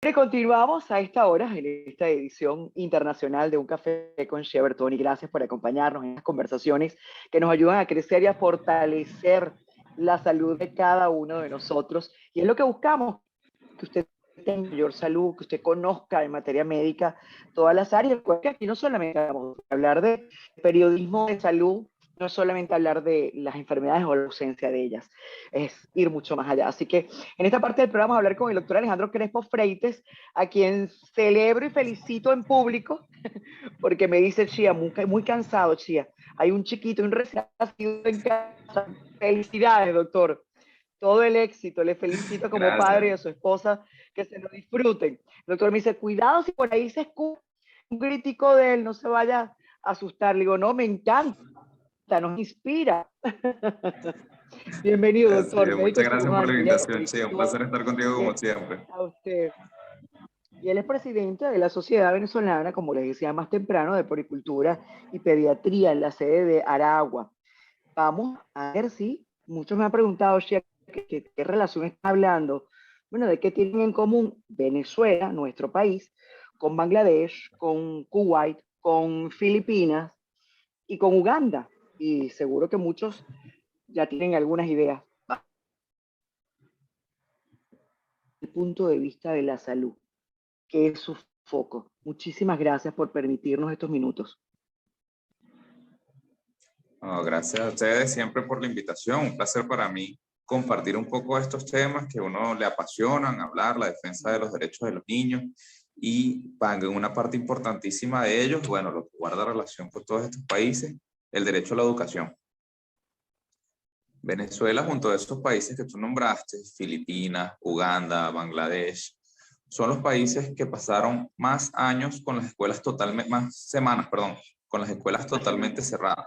Y continuamos a esta hora en esta edición internacional de Un Café con Cheverton, y gracias por acompañarnos en estas conversaciones que nos ayudan a crecer y a fortalecer la salud de cada uno de nosotros. Y es lo que buscamos, que usted tenga mayor salud, que usted conozca en materia médica todas las áreas, porque aquí no solamente vamos a hablar de periodismo de salud, no es solamente hablar de las enfermedades o la ausencia de ellas, es ir mucho más allá. Así que en esta parte del programa vamos a hablar con el doctor Alejandro Crespo Freites, a quien celebro y felicito en público, porque me dice, Chía, muy cansado, Chía. Hay un chiquito, un recién nacido en casa. Felicidades, doctor. Todo el éxito, le felicito como padre y Gracias. a su esposa, que se lo disfruten. El doctor me dice, cuidado si por ahí se escucha un crítico de él, no se vaya a asustar. Le digo, no, me encanta, nos inspira. Bienvenido, Así doctor, es. médico Muchas gracias por la cirujano. Y le invitación, Che. Un felicito placer estar contigo como siempre. a usted. Y él es presidente de la Sociedad Venezolana, como les decía más temprano, de Poricultura y Pediatría en la sede de Aragua. Vamos a ver si, muchos me han preguntado, ¿qué relación están hablando? Bueno, ¿de qué tienen en común Venezuela, nuestro país, con Bangladesh, con Kuwait, con Filipinas y con Uganda? Y seguro que muchos ya tienen algunas ideas. El punto de vista de la salud, que es su foco. Muchísimas gracias por permitirnos estos minutos. No, gracias a ustedes siempre por la invitación. Un placer para mí compartir un poco estos temas que a uno le apasionan, hablar, la defensa de los derechos de los niños y en una parte importantísima de ellos, bueno, lo que guarda relación con todos estos países, el derecho a la educación. Venezuela, junto a esos países que tú nombraste, Filipinas, Uganda, Bangladesh, son los países que pasaron más años con las escuelas totalmente, más semanas, perdón, con las escuelas totalmente cerradas.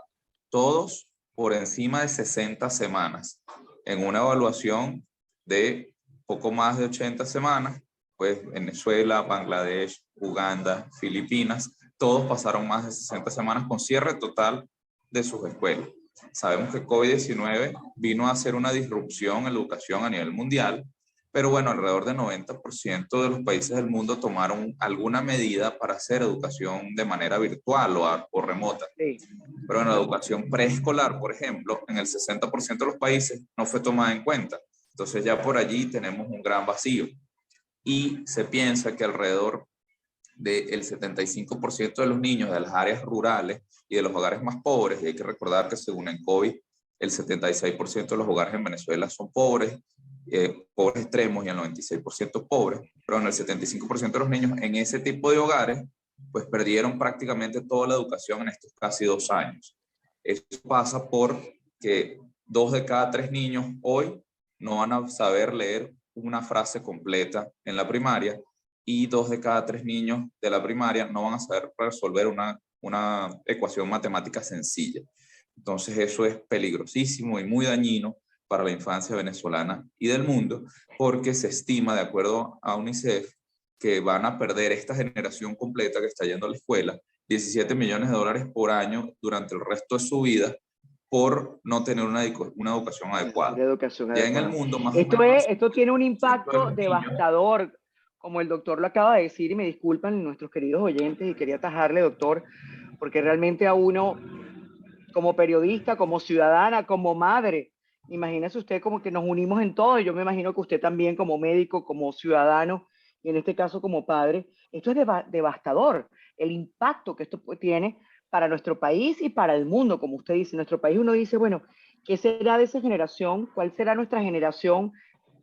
Todos por encima de 60 semanas. En una evaluación de poco más de 80 semanas, pues Venezuela, Bangladesh, Uganda, Filipinas, todos pasaron más de 60 semanas con cierre total de sus escuelas. Sabemos que COVID-19 vino a hacer una disrupción en la educación a nivel mundial, pero bueno, alrededor del 90% de los países del mundo tomaron alguna medida para hacer educación de manera virtual o remota. Sí. Pero en la educación preescolar, por ejemplo, en el 60% de los países no fue tomada en cuenta. Entonces ya por allí tenemos un gran vacío. Y se piensa que alrededor del 75% de los niños de las áreas rurales y de los hogares más pobres, y hay que recordar que según el COVID, el 76% de los hogares en Venezuela son pobres, pobres extremos, y el 96% pobres, pero en el 75% de los niños en ese tipo de hogares, pues perdieron prácticamente toda la educación en estos casi 2 años. Esto pasa por que 2 de cada 3 niños hoy no van a saber leer una frase completa en la primaria, y 2 de cada 3 niños de la primaria no van a saber resolver una ecuación matemática sencilla. Entonces eso es peligrosísimo y muy dañino para la infancia venezolana y del mundo, porque se estima, de acuerdo a UNICEF, que van a perder esta generación completa que está yendo a la escuela $17 millones por año durante el resto de su vida por no tener una educación adecuada. Educación Ya en el adecuada. mundo, más o menos, Esto tiene un de impacto los niños. devastador, como el doctor lo acaba de decir, y me disculpan nuestros queridos oyentes, y quería atajarle, doctor, porque realmente a uno, como periodista, como ciudadana, como madre, imagínese usted como que nos unimos en todo, y yo me imagino que usted también como médico, como ciudadano, y en este caso como padre, esto es devastador, el impacto que esto tiene para nuestro país y para el mundo, como usted dice. Nuestro país, uno dice, bueno, ¿qué será de esa generación? ¿Cuál será nuestra generación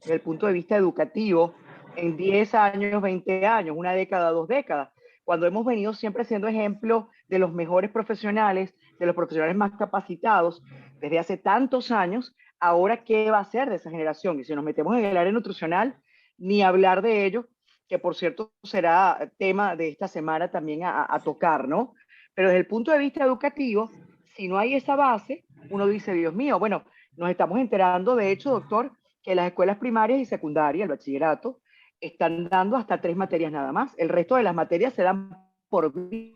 desde el punto de vista educativo en 10 años, 20 años, una década, 2 décadas? Cuando hemos venido siempre siendo ejemplo de los mejores profesionales, de los profesionales más capacitados desde hace tantos años, ahora ¿qué va a ser de esa generación? Y si nos metemos en el área nutricional, ni hablar de ello, que por cierto será tema de esta semana también a tocar, ¿no? Pero desde el punto de vista educativo, si no hay esa base, uno dice, Dios mío, bueno, nos estamos enterando, de hecho, doctor, que las escuelas primarias y secundarias, el bachillerato, están dando hasta 3 materias nada más. El resto de las materias se dan por vías.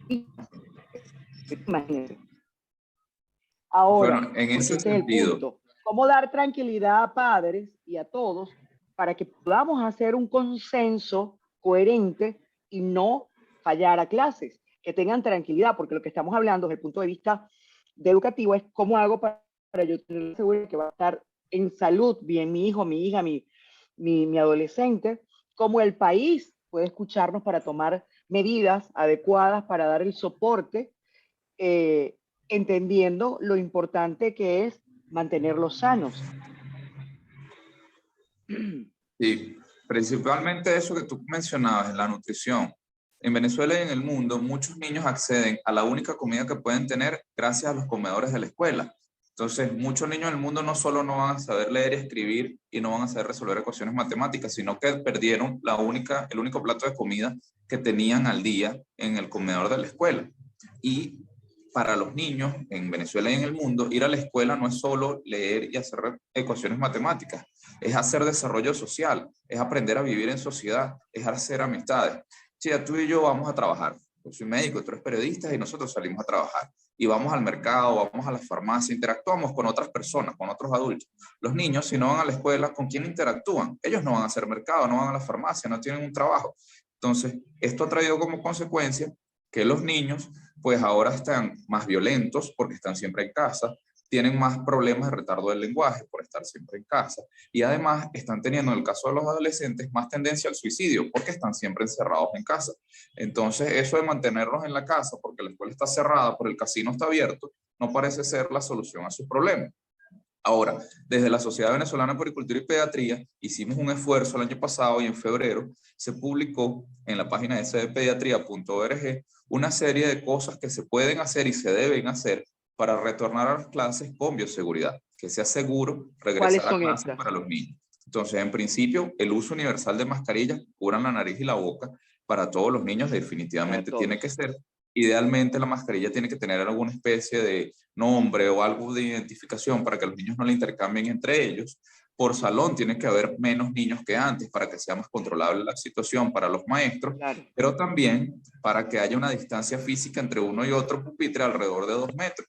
Imagínense. Ahora, Bueno, en porque ese este es el sentido, punto, ¿cómo dar tranquilidad a padres y a todos para que podamos hacer un consenso coherente y no fallar a clases, que tengan tranquilidad, porque lo que estamos hablando desde el punto de vista de educativo es cómo hago para yo tener seguro que va a estar en salud bien mi hijo, mi hija, mi adolescente, cómo el país puede escucharnos para tomar medidas adecuadas para dar el soporte, eh, entendiendo lo importante que es mantenerlos sanos. Sí, principalmente eso que tú mencionabas, la nutrición. En Venezuela y en el mundo, muchos niños acceden a la única comida que pueden tener gracias a los comedores de la escuela. Entonces, muchos niños del mundo no solo no van a saber leer y escribir y no van a saber resolver ecuaciones matemáticas, sino que perdieron el único plato de comida que tenían al día en el comedor de la escuela. Y para los niños en Venezuela y en el mundo, ir a la escuela no es solo leer y hacer ecuaciones matemáticas, es hacer desarrollo social, es aprender a vivir en sociedad, es hacer amistades. Si tú y yo vamos a trabajar, yo soy médico, tú eres periodista y nosotros salimos a trabajar y vamos al mercado, vamos a la farmacia, interactuamos con otras personas, con otros adultos. Los niños, si no van a la escuela, ¿con quién interactúan? Ellos no van a hacer mercado, no van a la farmacia, no tienen un trabajo. Entonces, esto ha traído como consecuencia que los niños pues ahora están más violentos porque están siempre en casa, tienen más problemas de retardo del lenguaje por estar siempre en casa y además están teniendo, en el caso de los adolescentes, más tendencia al suicidio porque están siempre encerrados en casa. Entonces, eso de mantenerlos en la casa porque la escuela está cerrada, porque el casino está abierto, no parece ser la solución a sus problemas. Ahora, desde la Sociedad Venezolana de Puericultura y Pediatría hicimos un esfuerzo el año pasado y en febrero se publicó en la página sbpediatría.org una serie de cosas que se pueden hacer y se deben hacer para retornar a las clases con bioseguridad, que sea seguro ¿Cuáles regresar a son clases estas? para los niños. Entonces, en principio, el uso universal de mascarillas, cubran la nariz y la boca para todos los niños Para definitivamente tiene que todos. ser. Idealmente la mascarilla tiene que tener alguna especie de nombre o algo de identificación para que los niños no la intercambien entre ellos. Por salón tiene que haber menos niños que antes para que sea más controlable la situación para los maestros, Claro. pero también para que haya una distancia física entre uno y otro pupitre alrededor de 2 metros.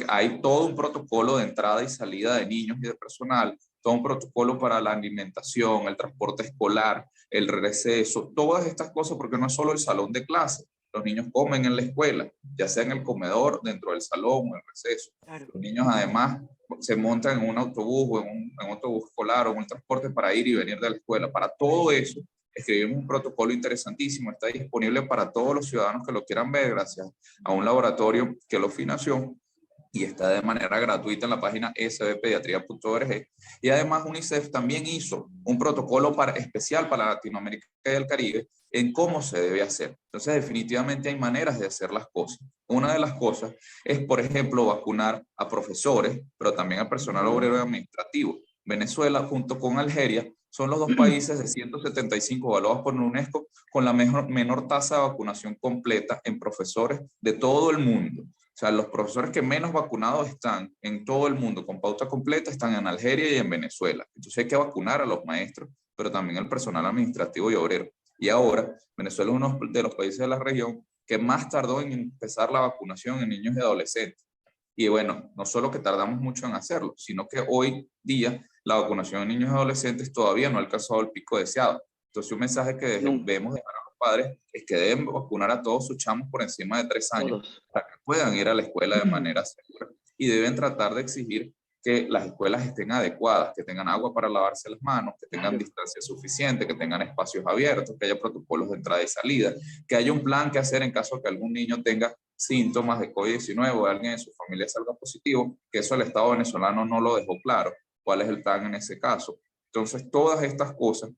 Hay todo un protocolo de entrada y salida de niños y de personal, todo un protocolo para la alimentación, el transporte escolar, el receso, todas estas cosas, porque no es solo el salón de clase. Los niños comen en la escuela, ya sea en el comedor, dentro del salón o en el receso. Claro. Los niños además se montan en un autobús o en un autobús escolar o en un transporte para ir y venir de la escuela. Para todo eso, escribimos un protocolo interesantísimo. Está disponible para todos los ciudadanos que lo quieran ver gracias a un laboratorio que lo financió y está de manera gratuita en la página sbpediatría.org. Y además UNICEF también hizo un protocolo especial para Latinoamérica y el Caribe en cómo se debe hacer. Entonces, definitivamente hay maneras de hacer las cosas. Una de las cosas es, por ejemplo, vacunar a profesores, pero también a personal obrero y administrativo. Venezuela, junto con Algeria, son los dos países de 175 evaluados por la UNESCO con la menor tasa de vacunación completa en profesores de todo el mundo. O sea, los profesores que menos vacunados están en todo el mundo con pauta completa están en Algeria y en Venezuela. Entonces hay que vacunar a los maestros, pero también al personal administrativo y obrero. Y ahora, Venezuela es uno de los países de la región que más tardó en empezar la vacunación en niños y adolescentes. Y bueno, no solo que tardamos mucho en hacerlo, sino que hoy día la vacunación en niños y adolescentes todavía no ha alcanzado el pico deseado. Entonces, un mensaje que debemos dejar a los padres es que deben vacunar a todos sus chamos por encima de 3 años Todos. para que puedan ir a la escuela de manera segura. Y deben tratar de exigir que las escuelas estén adecuadas, que tengan agua para lavarse las manos, que tengan distancia suficiente, que tengan espacios abiertos, que haya protocolos de entrada y salida, que haya un plan que hacer en caso de que algún niño tenga síntomas de COVID-19 o alguien en su familia salga positivo, que eso el Estado venezolano no lo dejó claro, cuál es el plan en ese caso. Entonces, todas estas cosas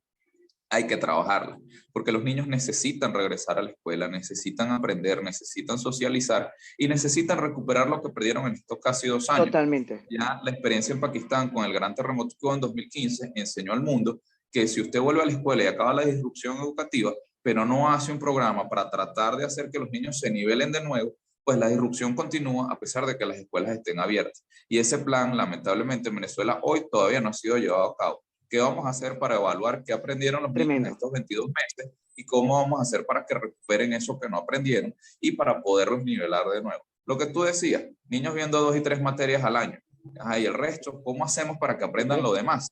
hay que trabajarlas, porque los niños necesitan regresar a la escuela, necesitan aprender, necesitan socializar y necesitan recuperar lo que perdieron en estos casi 2 años. Totalmente. Ya la experiencia en Pakistán con el gran terremoto que hubo en 2015 enseñó al mundo que si usted vuelve a la escuela y acaba la disrupción educativa, pero no hace un programa para tratar de hacer que los niños se nivelen de nuevo, pues la disrupción continúa a pesar de que las escuelas estén abiertas. Y ese plan, lamentablemente, en Venezuela hoy todavía no ha sido llevado a cabo. ¿Qué vamos a hacer para evaluar qué aprendieron los niños en Tremendo. estos 22 meses y cómo vamos a hacer para que recuperen eso que no aprendieron y para poderlos nivelar de nuevo? Lo que tú decías, niños viendo 2 y 3 materias al año. Ajá, y el resto, ¿cómo hacemos para que aprendan lo demás?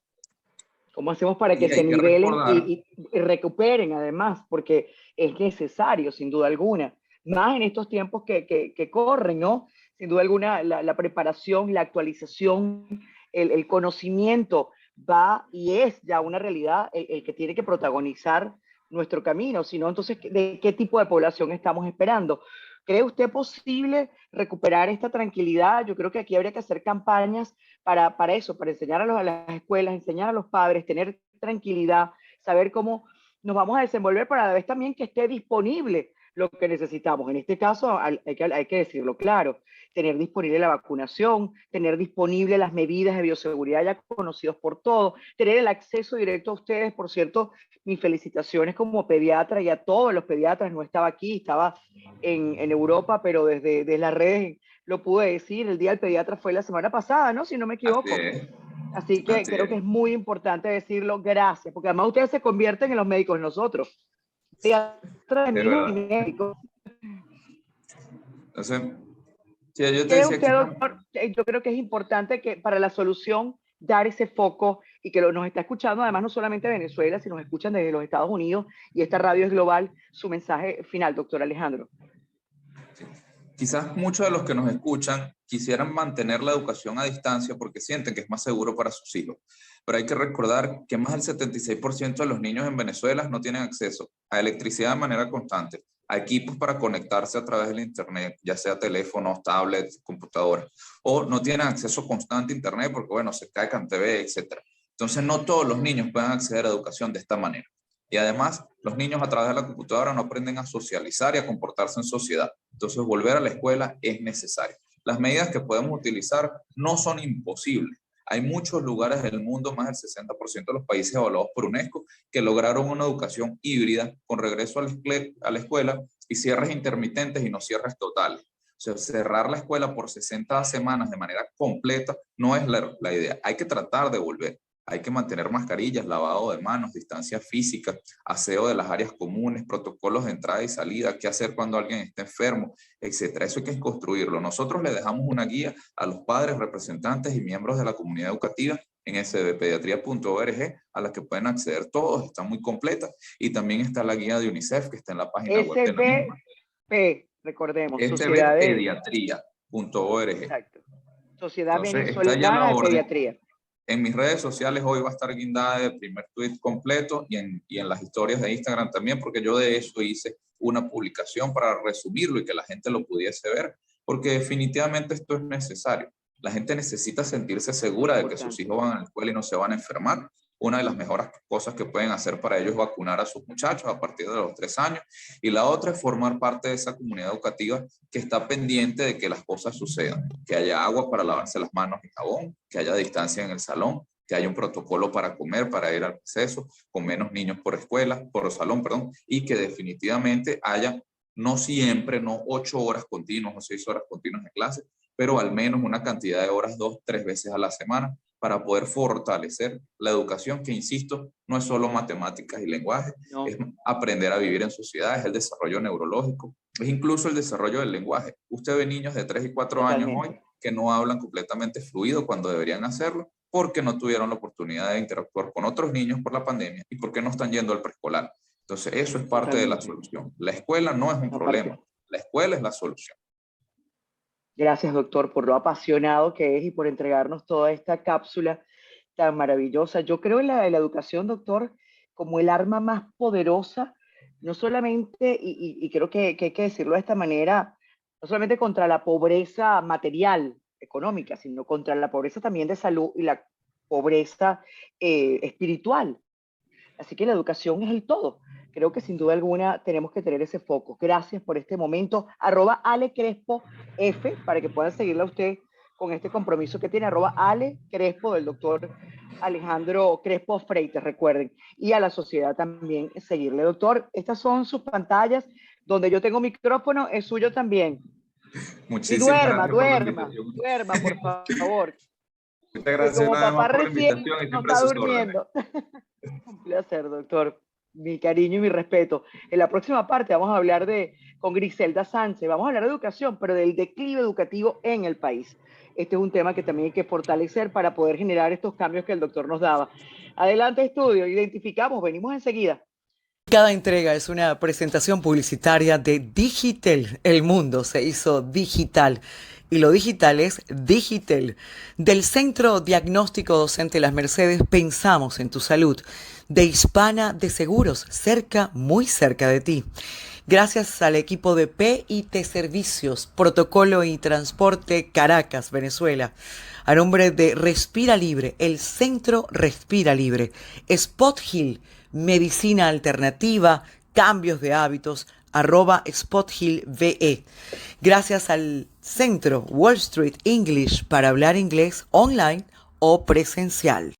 ¿Cómo hacemos para Y que se hay que nivelen recordar, y recuperen además? Porque es necesario, sin duda alguna, más en estos tiempos que corren, ¿no? Sin duda alguna, la preparación, la actualización, el conocimiento va y es ya una realidad el que tiene que protagonizar nuestro camino, sino entonces, ¿de qué tipo de población estamos esperando? ¿Cree usted posible recuperar esta tranquilidad? Yo creo que aquí habría que hacer campañas para eso, para enseñar a las escuelas, enseñar a los padres, tener tranquilidad, saber cómo nos vamos a desenvolver para a la vez también que esté disponible lo que necesitamos. En este caso hay que decirlo claro, tener disponible la vacunación, tener disponible las medidas de bioseguridad ya conocidos por todos, tener el acceso directo a ustedes. Por cierto, mis felicitaciones como pediatra y a todos los pediatras. No estaba aquí, estaba en Europa, pero desde las redes lo pude decir. El Día del Pediatra fue la semana pasada, ¿no? Si no me así equivoco. es, Así que así creo que es, es muy importante decirlo. Gracias, porque además ustedes se convierten en los médicos de nosotros. Pediatra de es niños y verdad. médicos. Entonces, sí, yo te ¿Cree decía que usted, doctor? Yo creo que es importante que para la solución dar ese foco y que nos está escuchando, además no solamente Venezuela, sino nos escuchan desde los Estados Unidos y esta radio es global. Su mensaje final, doctor Alejandro. quizás muchos de los que nos escuchan quisieran mantener la educación a distancia porque sienten que es más seguro para sus hijos. Pero hay que recordar que más del 76% de los niños en Venezuela no tienen acceso a electricidad de manera constante, a equipos para conectarse a través del Internet, ya sea teléfonos, tablets, computadoras, o no tienen acceso constante a Internet porque, bueno, se cae CanTV, etc. Entonces, no todos los niños pueden acceder a educación de esta manera. Y además, los niños a través de la computadora no aprenden a socializar y a comportarse en sociedad. Entonces, volver a la escuela es necesario. Las medidas que podemos utilizar no son imposibles. Hay muchos lugares del mundo, más del 60% de los países evaluados por UNESCO, que lograron una educación híbrida con regreso a la escuela y cierres intermitentes y no cierres totales. O sea, cerrar la escuela por 60 semanas de manera completa no es la idea. Hay que tratar de volver. Hay que mantener mascarillas, lavado de manos, distancia física, aseo de las áreas comunes, protocolos de entrada y salida, qué hacer cuando alguien esté enfermo, etcétera. Eso hay que construirlo. Nosotros le dejamos una guía a los padres, representantes y miembros de la comunidad educativa en sbpediatría.org, a la que pueden acceder todos, está muy completa. Y también está la guía de UNICEF, que está en la página web de la misma. SBP, recordemos, Sociedad de... sbpediatría.org. Exacto. Sociedad Entonces, está ya la Venezolana de orden. Pediatría. En mis redes sociales hoy va a estar guindada el primer tweet completo y en las historias de Instagram también, porque yo de eso hice una publicación para resumirlo y que la gente lo pudiese ver, porque definitivamente esto es necesario. La gente necesita sentirse segura de que sus Importante. hijos van a la escuela y no se van a enfermar. Una de las mejores cosas que pueden hacer para ellos es vacunar a sus muchachos a partir de los 3 años. Y la otra es formar parte de esa comunidad educativa que está pendiente de que las cosas sucedan, que haya agua para lavarse las manos y jabón, que haya distancia en el salón, que haya un protocolo para comer, para ir al receso, con menos niños por escuela, por salón, perdón, y que definitivamente haya, no siempre, no 8 horas continuas o 6 horas continuas de clase, pero al menos una cantidad de horas 2, 3 veces a la semana para poder fortalecer la educación, que insisto, no es solo matemáticas y lenguaje, No, es aprender a vivir en sociedad, es el desarrollo neurológico, es incluso el desarrollo del lenguaje. Usted ve niños de 3 y 4 años hoy totalmente. que no hablan completamente fluido cuando deberían hacerlo, porque no tuvieron la oportunidad de interactuar con otros niños por la pandemia y porque no están yendo al preescolar. Entonces, eso es parte de la Totalmente. solución. La escuela no es un Aparte, problema, la escuela es la solución. gracias, doctor, por lo apasionado que es y por entregarnos toda esta cápsula tan maravillosa. Yo creo en la educación, doctor, como el arma más poderosa, no solamente, y creo que hay que decirlo de esta manera, no solamente contra la pobreza material, económica, sino contra la pobreza también de salud y la pobreza espiritual. Así que la educación es el todo. Creo que sin duda alguna tenemos que tener ese foco. Gracias por este momento. @AleCrespoF para que puedan seguirla a usted con este compromiso que tiene. @AleCrespo del doctor Alejandro Crespo Freites, recuerden. Y a la sociedad también seguirle. Doctor, estas son sus pantallas donde yo tengo micrófono, es suyo también. Y Muchísimas duerma, gracias por la duerma, invitación. duerma, por favor. Muchas Que gracias como una vez más papá por la recién invitación y no siempre a está sus órdenes. durmiendo. Un placer, doctor. Mi cariño y mi respeto. En la próxima parte vamos a hablar con Griselda Sánchez, vamos a hablar de educación, pero del declive educativo en el país. Este es un tema que también hay que fortalecer para poder generar estos cambios que el doctor nos daba. Adelante, estudio, identificamos, venimos enseguida. Cada entrega es una presentación publicitaria de Digitel. El mundo se hizo digital y lo digital es Digitel. Del Centro Diagnóstico Docente Las Mercedes pensamos en tu salud. De Hispana de Seguros, cerca, muy cerca de ti. Gracias al equipo de PIT Servicios, Protocolo y Transporte Caracas, Venezuela. A nombre de Respira Libre, el Centro Respira Libre. Spot Hill, Medicina Alternativa, Cambios de Hábitos, @SpotHillVE. Gracias al Centro Wall Street English para hablar inglés online o presencial.